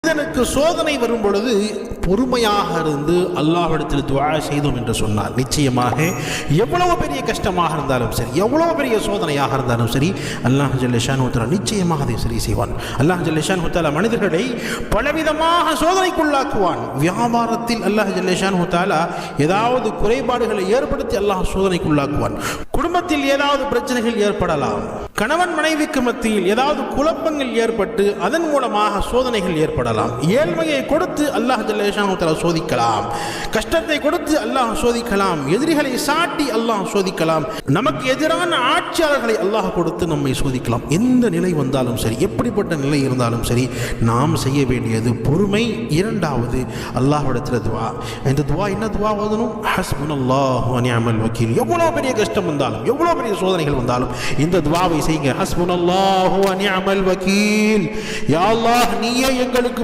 மனிதனுக்கு சோதனை வரும் பொழுது பொறுமையாக இருந்து அல்லாஹ்விடத்தில் துஆ செய்தோம் என்று சொன்னார், நிச்சயமாக எவ்வளவு பெரிய கஷ்டமாக இருந்தாலும் சரி, எவ்வளவு பெரிய சோதனையாக இருந்தாலும் சரி, அல்லாஹ் ஜல்ல ஷானஹு தஆலா நிச்சயமாக அதை சரி செய்வான். அல்லாஹ் ஜல்ல ஷானஹு தஆலா மனிதர்களை பலவிதமாக சோதனைக்குள்ளாக்குவான். வியாபாரத்தில் அல்லாஹ் ஜல்ல ஷானஹு தஆலா ஏதாவது குறைபாடுகளை ஏற்படுத்தி அல்லாஹ் சோதனைக்குள்ளாக்குவான். குடும்பத்தில் ஏதாவது பிரச்சனைகள் ஏற்படலாம், கணவன் மனைவிக்கு மத்தியில் ஏதாவது குழப்பங்கள் ஏற்பட்டு அதன் மூலமாக சோதனைகள் ஏற்படலாம். ஏழ்மையை கொடுத்து அல்லாஹ் ஜல்ல ஷானஹு தஆலா சோதிக்கலாம், கஷ்டத்தை கொடுத்து அல்லாஹ் சோதிக்கலாம், எதிரிகளை சாட்டி அல்லாஹ் சோதிக்கலாம், நமக்கு எதிரான ஆட்சியாளர்களை அல்லாஹ் கொடுத்து நம்மை சோதிக்கலாம். எந்த நிலை வந்தாலும் சரி, எப்படிப்பட்ட நிலை இருந்தாலும் சரி, நாம் செய்ய வேண்டியது பொறுமை. இரண்டாவது அல்லாஹ்விடத்தில் துஆ. இந்த துஆ என்ன துஆ ஓதணும்? ஹஸ்புனல்லாஹு வ நிஅமல் வக்கீல். எவ்வளவு பெரிய கஷ்டம் வந்தாலும், எவ்வளவு பெரிய சோதனைகள் வந்தாலும் இந்த துஆவை செய்யுங்க. ஹஸ்புனல்லாஹு வ நிஅமல் வக்கீல். யா அல்லாஹ், நீயே எங்களுக்கு